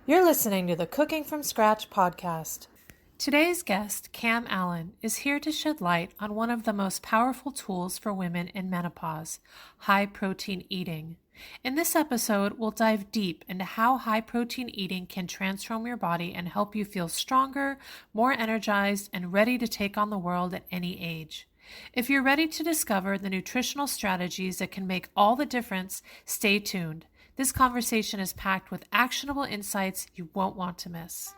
You're listening to the Cooking from Scratch podcast. Today's guest, Cam Allen, is here to shed light on one of the most powerful tools for women in menopause, high protein eating. In this episode, we'll dive deep into how high protein eating can transform your body and help you feel stronger, more energized, and ready to take on the world at any age. If you're ready to discover the nutritional strategies that can make all the difference, stay tuned. This conversation is packed with actionable insights you won't want to miss.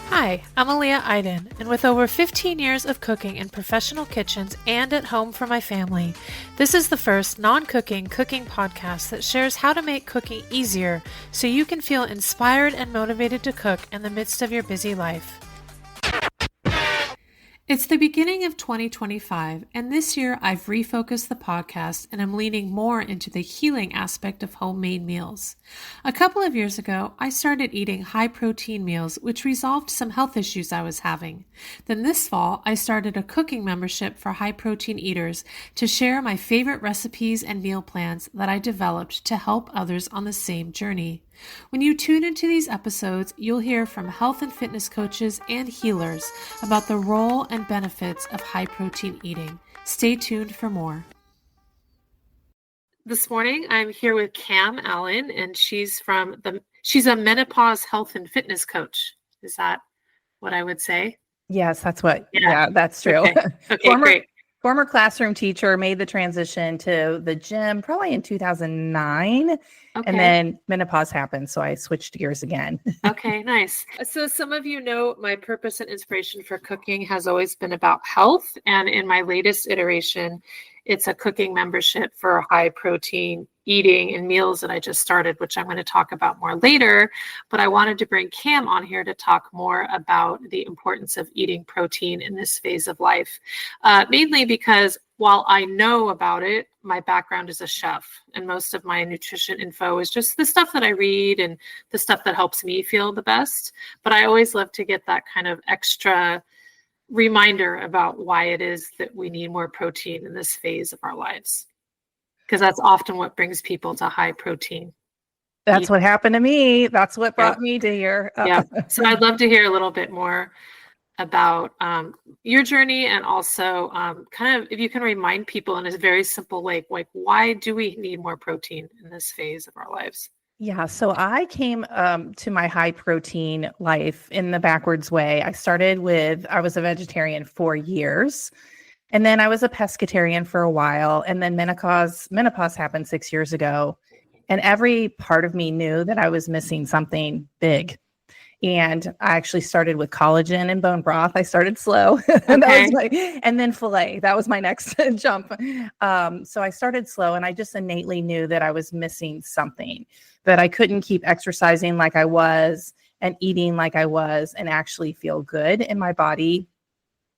Hi, I'm Aaliyah Iden, and with over 15 years of cooking in professional kitchens and at home for my family, this is the first non-cooking cooking podcast that shares how to make cooking easier so you can feel inspired and motivated to cook in the midst of your busy life. It's the beginning of 2025, and this year I've refocused the podcast and I'm leaning more into the healing aspect of homemade meals. A couple of years ago, I started eating high-protein meals, which resolved some health issues I was having. Then this fall, I started a cooking membership for high-protein eaters to share my favorite recipes and meal plans that I developed to help others on the same journey. When you tune into these episodes, you'll hear from health and fitness coaches and healers about the role and benefits of high-protein eating. Stay tuned for more. This morning, I'm here with Cam Allen, and she's a menopause health and fitness coach. Is that what I would say? Yes, that's true. Okay, great. Former classroom teacher, made the transition to the gym probably in 2009. And then menopause happened, so I switched gears again. Okay, nice. So some of you know my purpose and inspiration for cooking has always been about health. And in my latest iteration, it's a cooking membership for high protein eating and meals that I just started, which I'm going to talk about more later. But I wanted to bring Cam on here to talk more about the importance of eating protein in this phase of life, mainly because while I know about it, my background is a chef, and most of my nutrition info is just the stuff that I read and the stuff that helps me feel the best. But I always love to get that kind of extra reminder about why it is that we need more protein in this phase of our lives, because that's often what brings people to high protein. That's what happened to me. That's what brought me to here. Yeah. So I'd love to hear a little bit more about your journey, and also kind of if you can remind people in a very simple way, like why do we need more protein in this phase of our lives? Yeah, so I came to my high protein life in the backwards way. I was a vegetarian for years, and then I was a pescatarian for a while, and then menopause happened 6 years ago, and every part of me knew that I was missing something big. And I actually started with collagen and bone broth. I started slow. And then filet. That was my next jump. So I started slow, and I just innately knew that I was missing something, that I couldn't keep exercising like I was and eating like I was and actually feel good in my body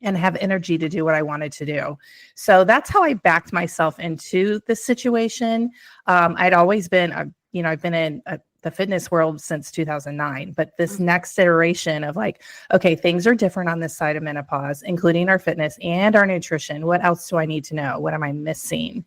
and have energy to do what I wanted to do. So that's how I backed myself into this situation. I'd always been, I've been in the fitness world since 2009, but this next iteration of like, okay, things are different on this side of menopause, including our fitness and our nutrition. What else do I need to know? What am I missing?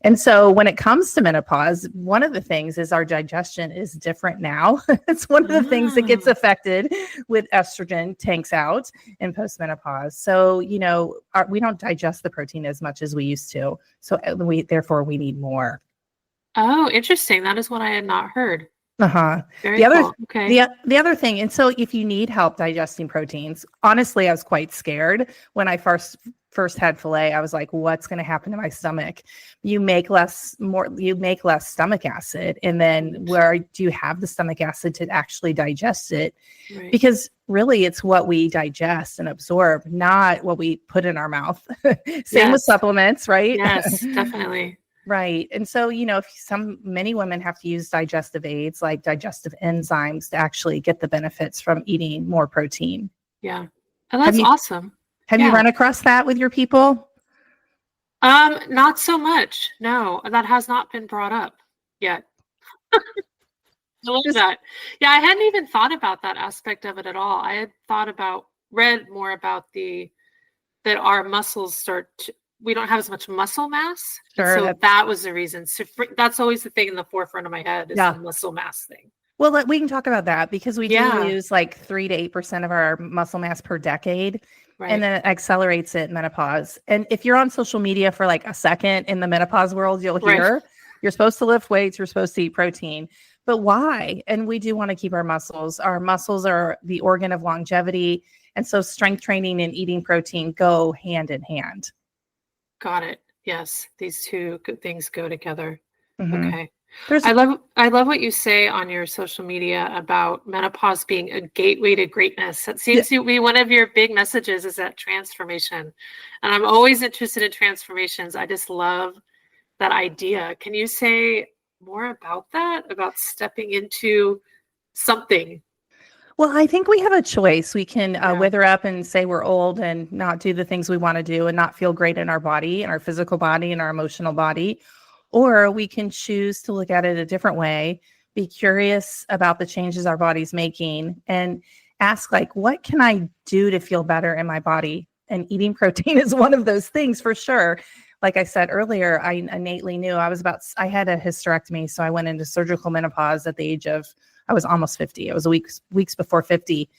And so when it comes to menopause, one of the things is our digestion is different now. It's one of the things that gets affected with estrogen tanks out in postmenopause. So, we don't digest the protein as much as we used to. So therefore we need more. Oh, interesting. That is what I had not heard. Very cool. The other thing, and so if you need help digesting proteins, honestly, I was quite scared when I first had filet. I was like, what's going to happen to my stomach? You make less stomach acid, and then where do you have the stomach acid to actually digest it? Right. Because really it's what we digest and absorb, not what we put in our mouth. Same with supplements, right? Yes, definitely. Right. And so, many women have to use digestive aids like digestive enzymes to actually get the benefits from eating more protein. Yeah. Oh, that's awesome. Have you run across that with your people? Not so much. No, that has not been brought up yet. I love that. Yeah, I hadn't even thought about that aspect of it at all. I had read more about that our muscles start we don't have as much muscle mass. And Sure. so that was the reason. So that's always the thing in the forefront of my head is the Yeah. muscle mass thing. Well, we can talk about that because we do Yeah, lose like 3 to 8% of our muscle mass per decade. And right, then it accelerates it in menopause. And if you're on social media for like a second in the menopause world, you'll right. hear you're supposed to lift weights, you're supposed to eat protein. But why? And we do want to keep our muscles. Our muscles are the organ of longevity. And so strength training and eating protein go hand in hand. Got it. Yes, these two good things go together. Mhm. Okay. There's I love what you say on your social media about menopause being a gateway to greatness. That yeah, seems to be one of your big messages is that transformation. And I'm always interested in transformations. I just love that idea. Can you say more about that? About stepping into something? well, I think we have a choice. We can Yeah, wither up and say we're old and not do the things we want to do and not feel great in our body and our physical body and our emotional body. Or we can choose to look at it a different way, be curious about the changes our body's making and ask, like, what can I do to feel better in my body? And eating protein is one of those things for sure. Like I said earlier, I innately knew I had a hysterectomy. So I went into surgical menopause at the age of, I was almost 50. It was weeks before 50.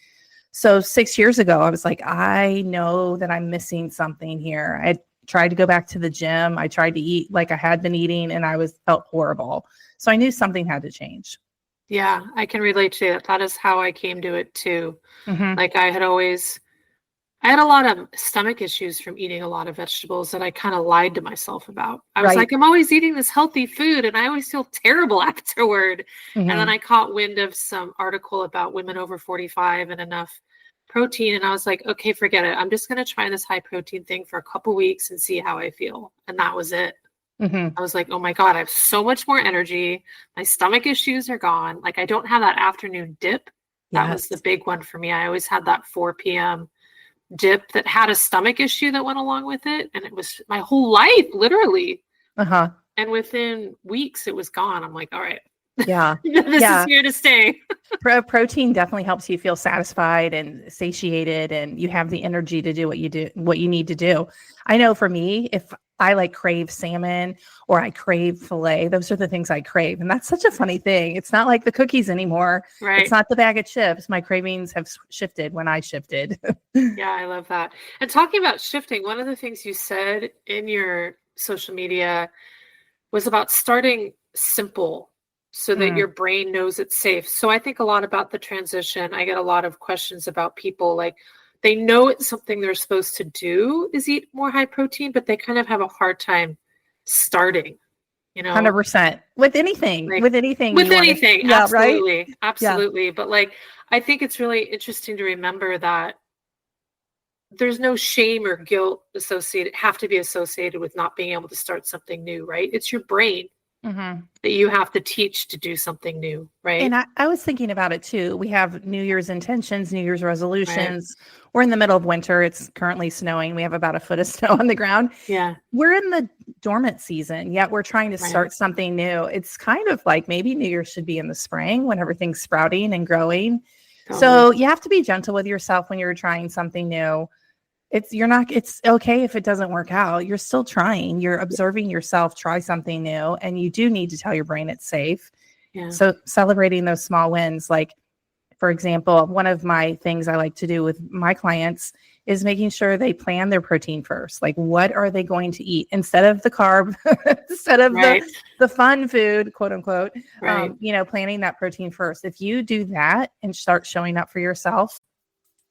So 6 years ago, I was like, I know that I'm missing something here. I tried to go back to the gym. I tried to eat like I had been eating and felt horrible. So I knew something had to change. yeah, I can relate to that. That is how I came to it too. Hmm. Like I had a lot of stomach issues from eating a lot of vegetables that I kind of lied to myself about. I was Right. like, I'm always eating this healthy food and I always feel terrible afterward. And then Hmm. I caught wind of some article about women over 45 and enough protein. And I was like, okay, forget it. I'm just going to try this high protein thing for a couple weeks and see how I feel. And that was it. Hmm. I was like, oh my God, I have so much more energy. My stomach issues are gone. Like I don't have that afternoon dip. That was the Yes. big one for me. I always had that 4 p.m. dip that had a stomach issue that went along with it. And it was my whole life, literally. Uh-huh. And within weeks, it was gone. I'm like, all right, Yeah. this is Yeah. here to stay. Protein definitely helps you feel satisfied and satiated, and you have the energy to do what you need to do. I know for me, if I like crave salmon or I crave filet, those are the things I crave. And that's such a funny thing. It's not like the cookies anymore. It's Right. not the bag of chips. My cravings have shifted when I shifted. Yeah, I love that. And talking about shifting, one of the things you said in your social media was about starting simple so that Mm, your brain knows it's safe. So I think a lot about the transition. I get a lot of questions about people like they know it's something they're supposed to do is eat more high protein, but they kind of have a hard time starting, you know, 100%. With anything, like with anything with you want to, anything. yeah, right? Absolutely. Yeah. Absolutely. But like, I think it's really interesting to remember that there's no shame or guilt associated, have to be associated with not being able to start something new, right? It's your brain Hmm. that you have to teach to do something new, right? And I was thinking about it too. We have New Year's intentions, New Year's Right. resolutions. We're in the middle of winter. It's currently snowing. We have about a foot of snow on the ground. Yeah. We're in the dormant season, yet we're trying to Right. start something new. It's kind of like maybe New Year's should be in the spring when everything's sprouting and growing. Totally. So you have to be gentle with yourself when you're trying something new. It's okay if it doesn't work out. You're still trying. You're observing yourself try something new, and you do need to tell your brain it's safe. Yeah. So celebrating those small wins, like for example, one of my things I like to do with my clients is making sure they plan their protein first. Like what are they going to eat instead of the carb, instead of Right. the fun food, quote unquote, Right. planning that protein first. If you do that and start showing up for yourself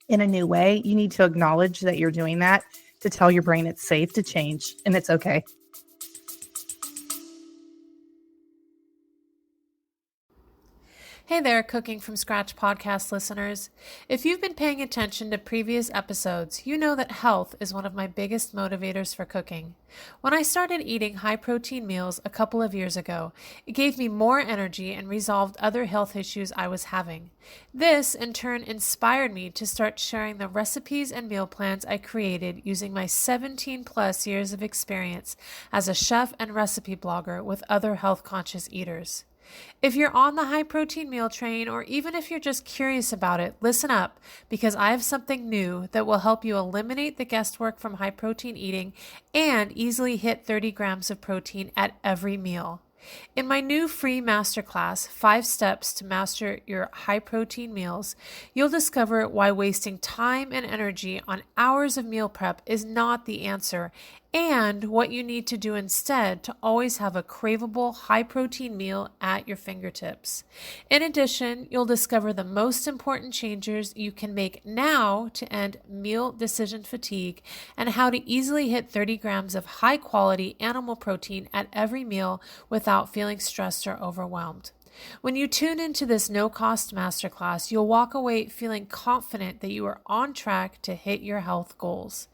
in a new way, you need to acknowledge that you're doing that to tell your brain it's safe to change and it's okay. Hey there, Cooking from Scratch podcast listeners. If you've been paying attention to previous episodes, you know that health is one of my biggest motivators for cooking. When I started eating high protein meals a couple of years ago, it gave me more energy and resolved other health issues I was having. This, in turn, inspired me to start sharing the recipes and meal plans I created using my 17 plus years of experience as a chef and recipe blogger with other health conscious eaters. If you're on the high protein meal train, or even if you're just curious about it, listen up, because I have something new that will help you eliminate the guesswork from high protein eating and easily hit 30 grams of protein at every meal. In my new free masterclass, 5 Steps to Master Your High Protein Meals, you'll discover why wasting time and energy on hours of meal prep is not the answer, and what you need to do instead to always have a craveable high protein meal at your fingertips. In addition, you'll discover the most important changes you can make now to end meal decision fatigue, and how to easily hit 30 grams of high quality animal protein at every meal without feeling stressed or overwhelmed. When you tune into this no-cost masterclass, you'll walk away feeling confident that you are on track to hit your health goals.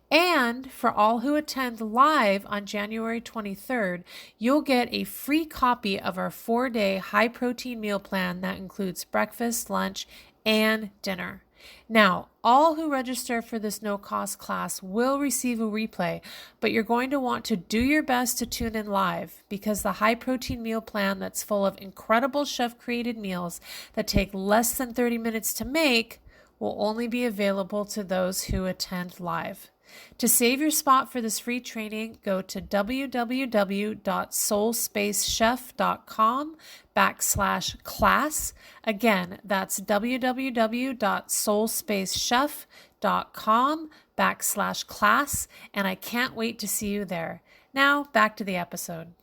And for all who attend live on January 23rd, you'll get a free copy of our 4-day high-protein meal plan that includes breakfast, lunch, and dinner. Now, all who register for this no-cost class will receive a replay, but you're going to want to do your best to tune in live, because the high-protein meal plan that's full of incredible chef-created meals that take less than 30 minutes to make will only be available to those who attend live. To save your spot for this free training, go to www.soulspacechef.com/class. Again, that's www.soulspacechef.com/class, and I can't wait to see you there. Now, back to the episode.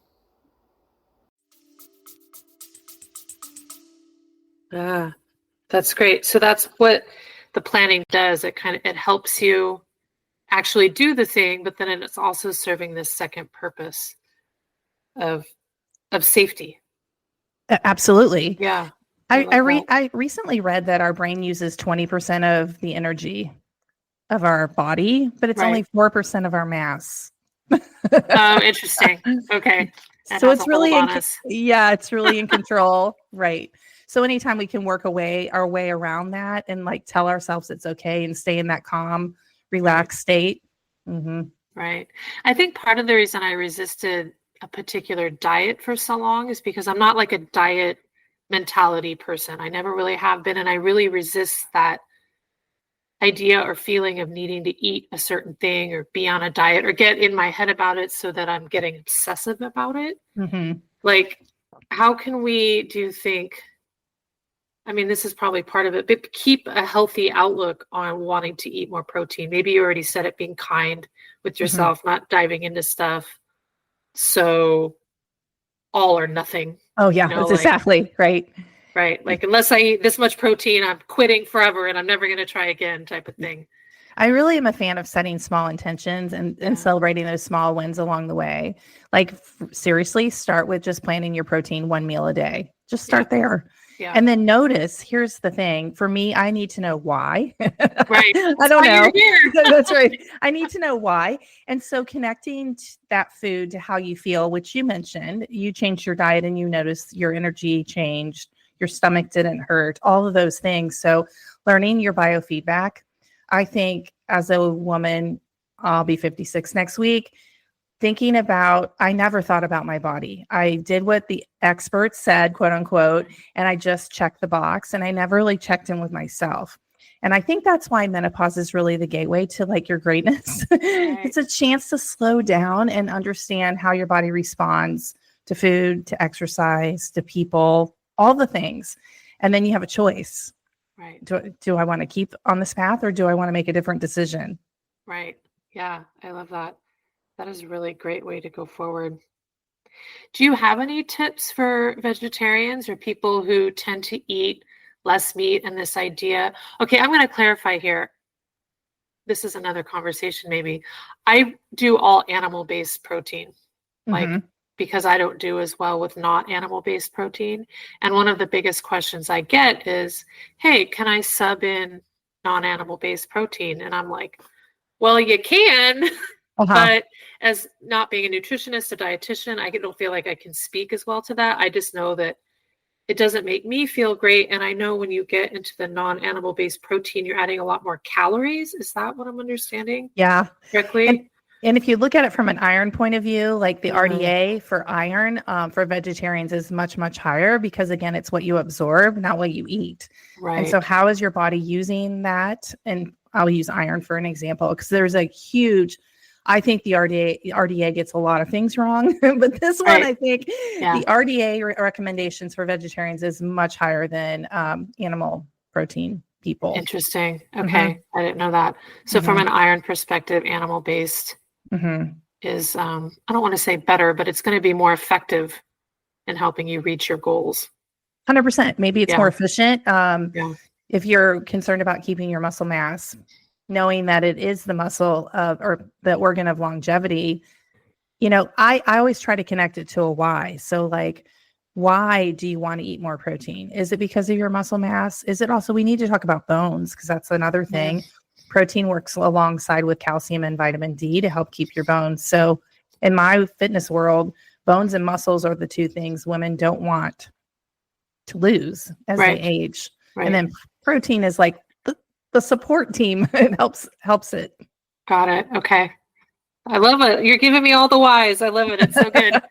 That's great. So that's what the planning does. It helps you actually do the thing, but then it's also serving this second purpose of safety. Absolutely. Yeah. I recently read that our brain uses 20% of the energy of our body, but it's only 4% of our mass. Oh, interesting. Okay. So it's really it's really in control. Right. So anytime we can work our way around that and like tell ourselves it's okay and stay in that calm, relaxed state. Mm-hmm. Right. I think part of the reason I resisted a particular diet for so long is because I'm not like a diet mentality person. I never really have been. And I really resist that idea or feeling of needing to eat a certain thing or be on a diet or get in my head about it so that I'm getting obsessive about it. Mm-hmm. Like, how can we I mean, this is probably part of it, but keep a healthy outlook on wanting to eat more protein. Maybe you already said it, being kind with yourself, not diving into stuff so all or nothing. Oh, yeah, that's exactly right. Right. Like, unless I eat this much protein, I'm quitting forever and I'm never going to try again, type of thing. I really am a fan of setting small intentions and celebrating those small wins along the way. Like, seriously, start with just planning your protein 1 meal a day. Just start there. Yeah. And then notice, here's the thing. For me, I need to know why. Right. I don't know. That's right. I need to know why. And so connecting that food to how you feel, which you mentioned, you changed your diet and you noticed your energy changed, your stomach didn't hurt, all of those things. So learning your biofeedback, I think as a woman, I'll be 56 next week. Thinking about, I never thought about my body. I did what the experts said, quote unquote, and I just checked the box, and I never really checked in with myself. And I think that's why menopause is really the gateway to like your greatness. Right. It's a chance to slow down and understand how your body responds to food, to exercise, to people, all the things. And then you have a choice. Right. Do I want to keep on this path, or do I want to make a different decision? Right. Yeah, I love that. That is a really great way to go forward. Do you have any tips for vegetarians or people who tend to eat less meat and this idea? Okay, I'm going to clarify here. This is another conversation maybe. I do all animal-based protein, because I don't do as well with not animal-based protein. And one of the biggest questions I get is, hey, can I sub in non-animal-based protein? And I'm like, well, you can. But as not being a nutritionist, a dietitian, I don't feel like I can speak as well to that. I just know that it doesn't make me feel great. And I know when you get into the non-animal based protein, you're adding a lot more calories. Is that what I'm understanding? Yeah. Correctly? And if you look at it from an iron point of view, like the Mm, RDA for iron for vegetarians is much, much higher because, again, it's what you absorb, not what you eat. And so right. how is your body using that? And I'll use iron for an example because there's a huge, I think the RDA gets a lot of things wrong, but this one, Right. I think Yeah. the RDA recommendations for vegetarians is much higher than animal protein people. Interesting. Hmm. Okay. I didn't know that. So from Hmm. an iron perspective, animal based Hmm. is I don't want to say better, but it's going to be more effective in helping you reach your goals. 100%. Maybe it's more Yeah. efficient. Yeah. If you're concerned about keeping your muscle mass, knowing that it is the muscle of or the organ of longevity, I always try to connect it to a why. So like, why do you want to eat more protein? Is it because of your muscle mass? Is it also, we need to talk about bones because that's another Mm, thing. Protein works alongside with calcium and vitamin D to help keep your bones. So in my fitness world, bones and muscles are the two things women don't want to lose as they right. age. And Right. then protein is like the support team. It helps it. Got it. Okay. I love it. You're giving me all the whys. I love it. It's so good. I,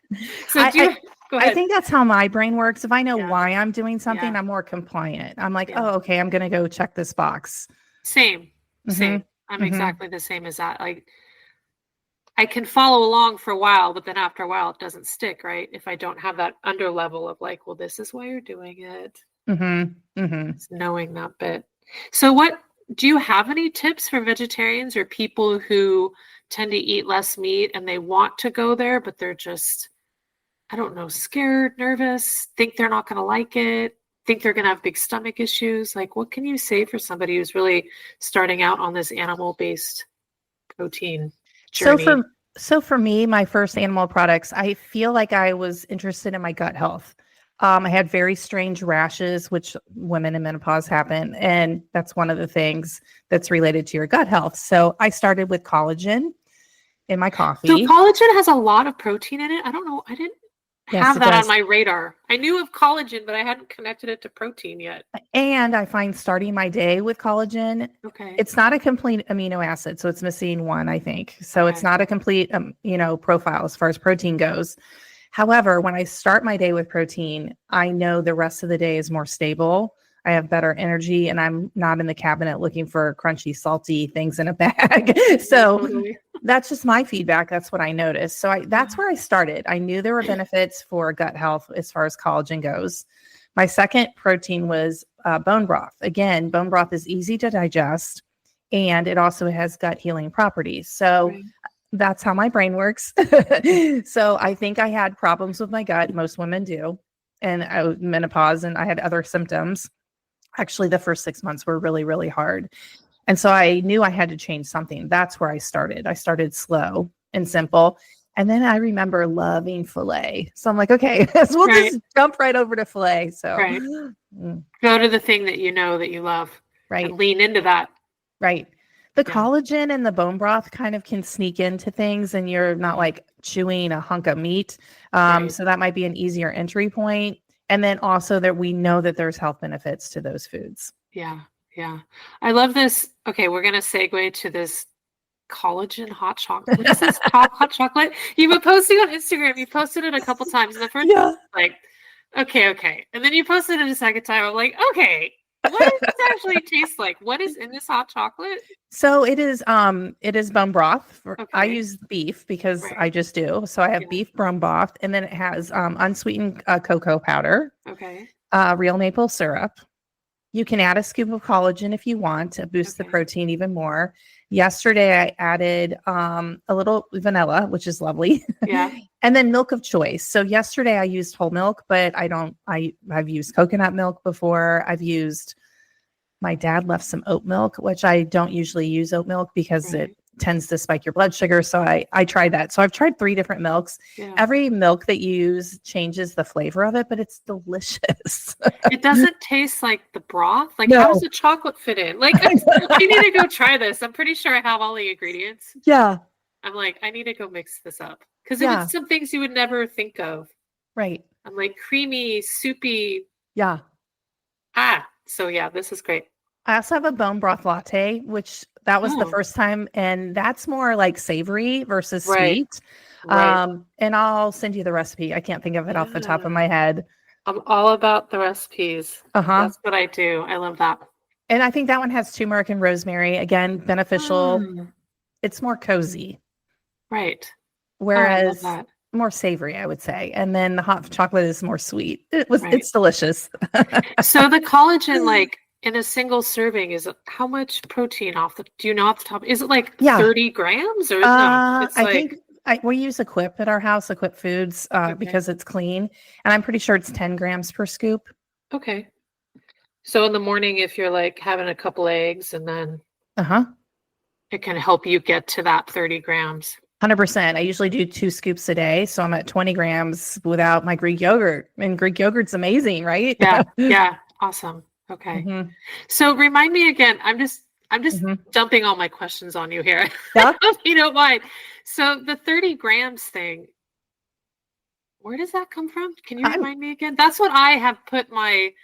So do you I go I ahead? think that's how my brain works. If I know Yeah. why I'm doing something, Yeah. I'm more compliant. I'm like, Yeah. oh, okay, I'm gonna go check this box. Same. Mm-hmm. Same. I'm Mm-hmm. exactly the same as that. Like I can follow along for a while, but then after a while it doesn't stick, right? If I don't have that under level of like, well, this is why you're doing it. Mm-hmm. Mm-hmm. It's knowing that bit. So what do you have any tips for vegetarians or people who tend to eat less meat and they want to go there, but they're just, I don't know, scared, nervous, think they're not going to like it, think they're going to have big stomach issues? Like, what can you say for somebody who's really starting out on this animal-based protein So journey? for so for me, my first animal products, I feel like I was interested in my gut health. I had very strange rashes, which women in menopause happen, and that's one of the things that's related to your gut health. So I started with collagen in my So coffee. collagen has a lot of protein in it. I don't know. I didn't Yes, have it that on does. my radar. I knew of collagen, but I hadn't connected it to protein yet. And I find starting my day with collagen, Okay. it's not a complete amino acid. So it's missing one, I think. So it's Okay. not a complete, profile as far as protein goes. However, when I start my day with protein, I know the rest of the day is more stable. I have better energy and I'm not in the cabinet looking for crunchy, salty things in a bag. Yeah, So totally. that's just my feedback. That's what I noticed. So that's Yeah. where I started. I knew there were benefits for gut health as far as collagen goes. My second protein was bone broth. Again, bone broth is easy to digest and it also has gut healing properties. So Right. that's how my brain works. So I think I had problems with my gut. Most women do. And I was menopause and I had other symptoms. Actually, the first 6 months were really, really hard. And so I knew I had to change something. That's where I started. I started slow and simple. And then I remember loving filet. So I'm like, okay, so we'll Right. just jump right over to filet. So, Right. mm, Go to the thing that you know that you love and right, lean into that. right. The Yeah. collagen and the bone broth kind of can sneak into things and you're not like chewing a hunk of meat. Right. So that might be an easier entry point. And then also that we know that there's health benefits to those foods. Yeah. Yeah. I love this. Okay, we're gonna segue to this collagen hot chocolate. What is this? Hot chocolate? You've been posting on Instagram. You posted it a couple times. And the first Yeah. like, okay, okay. And then you posted it a second time. I'm like, okay, what does this actually taste like? What is in this hot chocolate? So it is bone broth. I Okay. use beef because I Right. just do. So I have Yeah. beef bone broth and then it has unsweetened cocoa powder, Okay. real maple syrup. You can add a scoop of collagen if you want to boost the Okay. protein even more. Yesterday I added a little vanilla, which is lovely. Yeah. And then milk of choice. So yesterday I used whole milk, but I've used coconut milk before. I've used my dad left some oat milk, which I don't usually use oat milk because it Right. tends to spike your blood sugar. So I tried that. So I've tried 3 different milks. Yeah. Every milk that you use changes the flavor of it, but it's delicious. It doesn't taste like the broth. Like, how does No. the chocolate fit in? Like, I need to go try this. I'm pretty sure I have all the ingredients. Yeah. I'm like, I need to go mix this up because it Yeah. was some things you would never think of. Right. I'm like creamy, soupy. Yeah. So yeah, this is great. I also have a bone broth latte, which That was the Oh, first time. And that's more like savory versus right, sweet. right. And I'll send you the recipe. I can't think of it off the top of my Yeah. head. I'm all about the recipes. Uh-huh. That's what I do. I love that. And I think that one has turmeric and rosemary. Again, beneficial. Mm, It's more cozy, right. Oh, I love whereas that. more savory, I would say. And then the hot chocolate is more sweet. Right. It's delicious. So the collagen, like in a single serving, is how much protein do you know off the top? Is it like Yeah. 30 grams or no? It's I think like, we use Equip at our house, Equip Foods, okay. because it's clean. And I'm pretty sure it's 10 grams per scoop. Okay. So in the morning, if you're like having a couple eggs and then Uh-huh. it can help you get to that 30 grams. 100%. I usually do 2 scoops a day. So I'm at 20 grams without my Greek yogurt. And Greek yogurt's amazing, right? Yeah. Yeah. Awesome. Okay. hmm So remind me again, I'm just hmm dumping all my questions on you here. Yeah. If you don't mind. So the 30 grams thing, where does that come from? Can you I'm, remind me again? That's what I have put like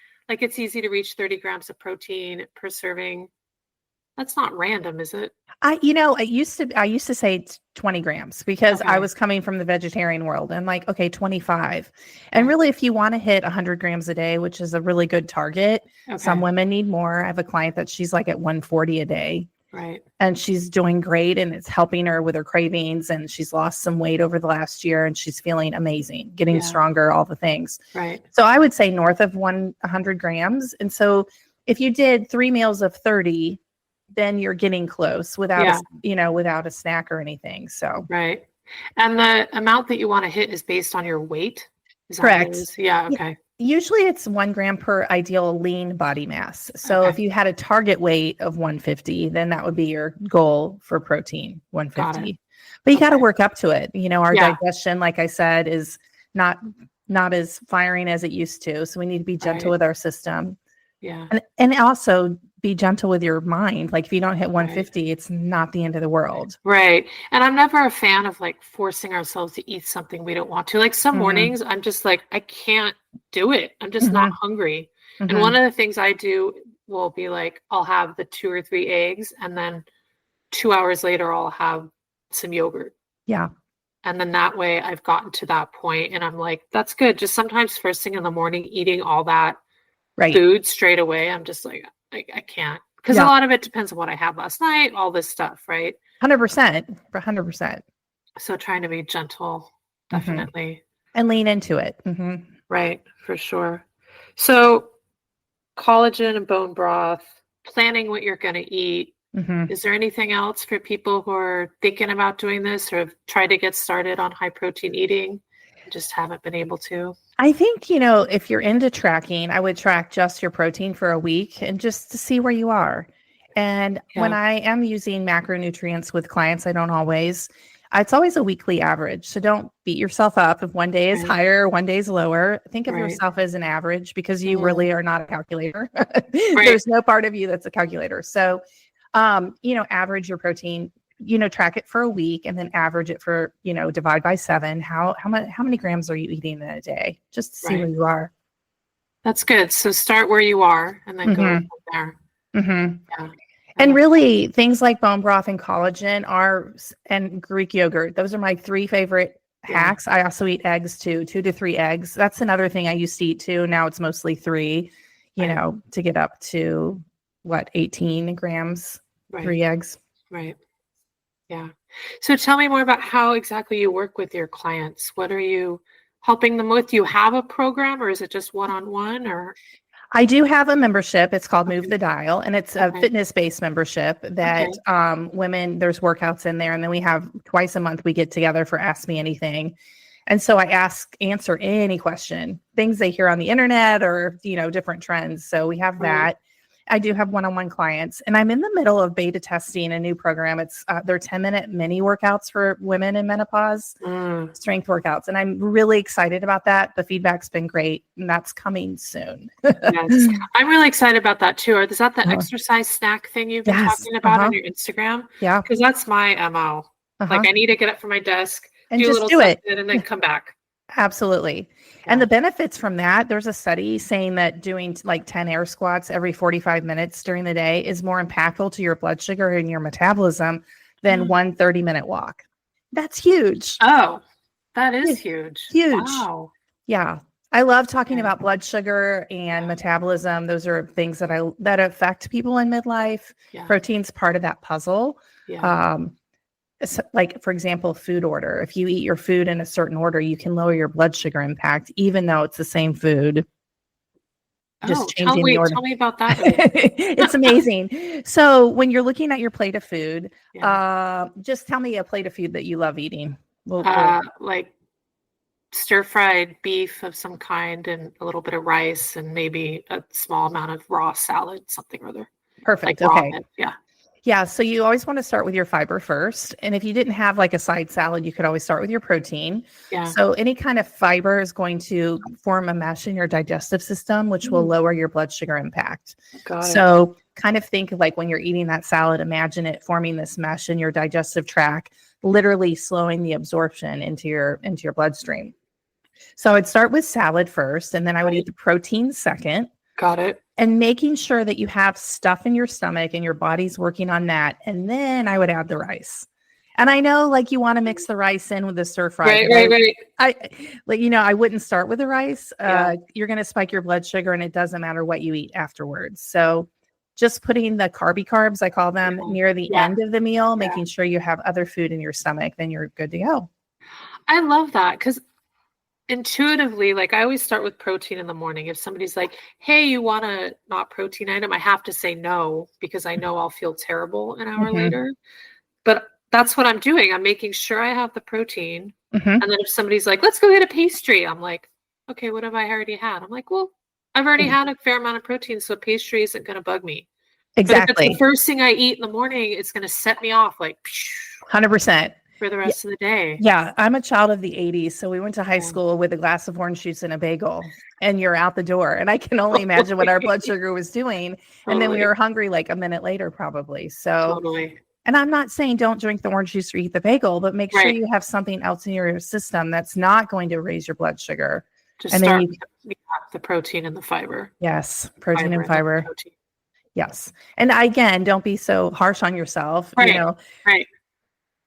it's easy to reach 30 grams of protein per serving. That's not random, is it? I used to say 20 grams because I Okay. was coming from the vegetarian world and like, okay, 25. And Okay. really, if you want to hit 100 grams a day, which is a really good target, some Okay. women need more. I have a client that she's like at 140 a day Right. and she's doing great and it's helping her with her cravings. And she's lost some weight over the last year and she's feeling amazing, getting Yeah. stronger, all the things. Right. So I would say north of 100 grams. And so if you did 3 meals of 30, then you're getting close without Yeah. without a snack or anything. So Right. And the amount that you want to hit is based on your weight. Is that what it correct. is? Yeah. Y- Okay. Usually it's 1 gram per ideal lean body mass. So if Okay. you had a target weight of 150, then that would be your goal for protein, Got it. 150. But you got to Okay. work up to it. Our Yeah. digestion, like I said, is not not as firing as it used to. So we need to be gentle Right. with our system. Yeah. And also be gentle with your mind. Like if you don't hit Right. 150, it's not the end of the world. Right. And I'm never a fan of like forcing ourselves to eat something we don't want to. Like some hmm mornings, I'm just like, I can't do it. I'm just not hmm hungry. And one hmm of the things I do will be like, I'll have the 2 or 3 eggs, and then 2 hours later, I'll have some yogurt. Yeah. And then that way I've gotten to that point and I'm like, that's good. Just sometimes first thing in the morning, eating all that Right. food straight away, I'm just like, I can't. Because a Yeah. lot of it depends on what I had last night, all this stuff, right? 100%. 100%. So trying to be gentle, hmm definitely. And lean into it. Right, for sure. So collagen and bone broth, planning what you're going to eat. hmm Is there anything else for people who are thinking about doing this or have tried to get started on high protein eating and just haven't been able to? I think, if you're into tracking, I would track just your protein for a week and just to see where you are. And when Yeah, I am using macronutrients with clients, I don't always, it's always a weekly average. So don't beat yourself up if one day is right, higher, one day is lower. Think of right. yourself as an average because you Mhm. really are not a calculator. Right, There's no part of you that's a calculator. So, average your protein, track it for a week and then average it for, divide by 7. How many grams are you eating in a day? Just to see where right. you are. That's good. So start where you are and then go hmm from there. hmm Yeah, I And love really, things like bone broth and collagen and Greek yogurt. Those are my 3 favorite yeah, hacks. I also eat eggs too, 2 to 3 eggs. That's another thing I used to eat too. Now it's mostly 3, right, to get up to 18 grams, right, 3 eggs. right. Yeah. So tell me more about how exactly you work with your clients. What are you helping them with? Do you have a program or is it just one-on-one or? I do have a membership. It's called Move Okay, the Dial, and it's a okay, fitness-based membership okay, that women, there's workouts in there, and then we have twice a month we get together for Ask Me Anything. And so I answer any question, things they hear on the internet or, different trends. So we have right. that. I do have one-on-one clients, and I'm in the middle of beta testing a new program. It's they're 10-minute mini workouts for women in menopause, Mm, strength workouts, and I'm really excited about that. The feedback's been great, and that's coming soon. yes. I'm really excited about that too. Is that the Uh, exercise snack thing you've been yes. talking about on Uh-huh. your Instagram? Yeah. Because that's my MO. Like Uh-huh. I need to get up from my desk, And do a just little do it. something, and then come back. Absolutely. And Yeah. the benefits from that, there's a study saying that doing like 10 air squats every 45 minutes during the day is more impactful to your blood sugar and your metabolism than one 30-minute walk. That's huge. Oh, that is Hu- huge. Huge. Wow. Yeah. I love talking Okay. about blood sugar and Yeah. metabolism. Those are things that affect people in midlife. Yeah. Protein's part of that puzzle. Yeah. Um, like for example, food order. If you eat your food in a certain order, you can lower your blood sugar impact, even though it's the same food, just Oh, changing the order. tell me about that really. It's amazing. So when you're looking at your plate of food, Yeah. just tell me a plate of food that you love eating. We'll Like stir-fried beef of some kind and a little bit of rice and maybe a small amount of raw salad, something or other. Like Perfect. Okay. ramen. Yeah. Yeah, so you always want to start with your fiber first. And if you didn't have like a side salad, you could always start with your protein. Yeah. So any kind of fiber is going to form a mesh in your digestive system, which will lower your blood sugar impact. Got it. So kind of think of like when you're eating that salad, imagine it forming this mesh in your digestive tract, literally slowing the absorption into your bloodstream. So I'd start with salad first, and then I would eat the protein second. Got it. And making sure that you have stuff in your stomach and your body's working on that. And then I would add the rice. And I know like you want to mix the rice in with the stir fry. Right. I like, I wouldn't start with the rice. Yeah. You're going to spike your blood sugar and it doesn't matter what you eat afterwards. So just putting the carbs, I call them, near the end of the meal, making sure you have other food in your stomach, then you're good to go. I love that because intuitively, like I always start with protein in the morning. If somebody's like, hey, you want a not protein item, I have to say no because I know I'll feel terrible an hour later. But that's what I'm doing. I'm making sure I have the protein. And then if somebody's like, let's go get a pastry, I'm like, okay, what have I already had? I'm like, well, I've already had a fair amount of protein, so pastry isn't going to bug me. Exactly. But if it's the first thing I eat in the morning, it's going to set me off like 100%. For the rest of the day. Yeah, I'm a child of the 80s. So we went to high school with a glass of orange juice and a bagel, and you're out the door. And I can only imagine what our blood sugar was doing. And then we were hungry like a minute later, probably. So, and I'm not saying don't drink the orange juice or eat the bagel, but make sure you have something else in your system that's not going to raise your blood sugar. Just start with the protein and the fiber. Yes, protein and fiber. Yes. And again, don't be so harsh on yourself. Right.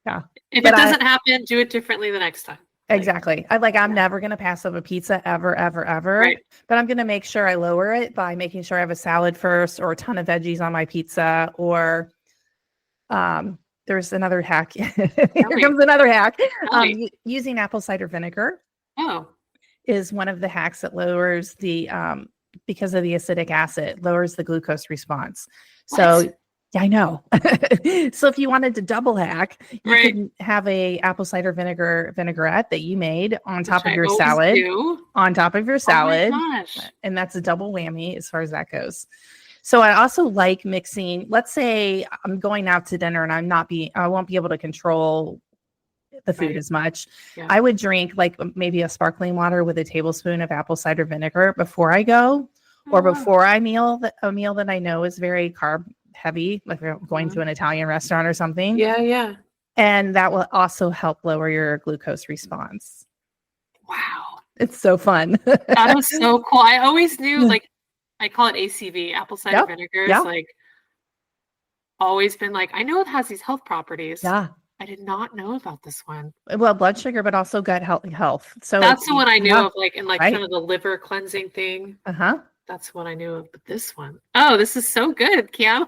Yeah. If it doesn't happen, do it differently the next time. Exactly. I'm never going to pass up a pizza ever. Right. But I'm going to make sure I lower it by making sure I have a salad first or a ton of veggies on my pizza. Or there's another hack. Here comes another hack. Using apple cider vinegar is one of the hacks that lowers the, because of the acidic acid, lowers the glucose response. So yeah, I know. So if you wanted to double hack, you can have a apple cider vinaigrette that you made on top of your salad. On top of your salad. Oh my gosh. And that's a double whammy as far as that goes. So I also like mixing, let's say I'm going out to dinner and I won't be able to control the food as much. Yeah. I would drink like maybe a sparkling water with a tablespoon of apple cider vinegar before I go, or before a meal that I know is very carb heavy, like we're going to an Italian restaurant or something. Yeah. And that will also help lower your glucose response. Wow. It's so fun. That is so cool. I always knew, like, I call it ACV, apple cider vinegar. It's like always been like, I know it has these health properties. Yeah. I did not know about this one. Well, blood sugar, but also gut health. So that's the one I knew of, like, in like kind of the liver cleansing thing. Uh-huh. That's what I knew of. But this one, this is so good, Kiam.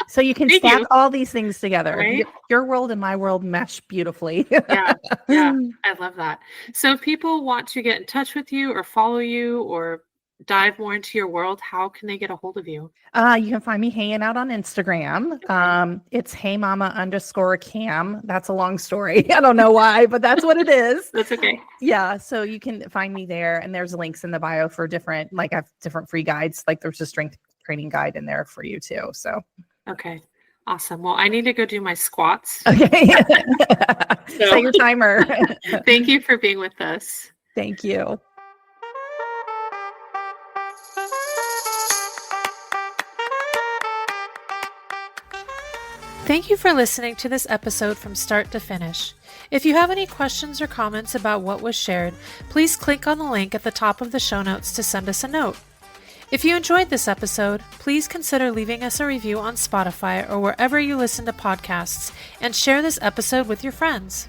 So you can stack all these things together. Right? Your world and my world mesh beautifully. Yeah, I love that. So if people want to get in touch with you or follow you or dive more into your world, how can they get a hold of you? You can find me hanging out on Instagram. It's heymama_Cam. That's a long story. I don't know why, but that's what it is. That's okay. Yeah. So you can find me there, and there's links in the bio for different, like I have different free guides. Like there's a strength training guide in there for you too. So. Okay. Awesome. Well, I need to go do my squats. Okay. Set your timer. Thank you for being with us. Thank you. Thank you for listening to this episode from start to finish. If you have any questions or comments about what was shared, please click on the link at the top of the show notes to send us a note. If you enjoyed this episode, please consider leaving us a review on Spotify or wherever you listen to podcasts, and share this episode with your friends.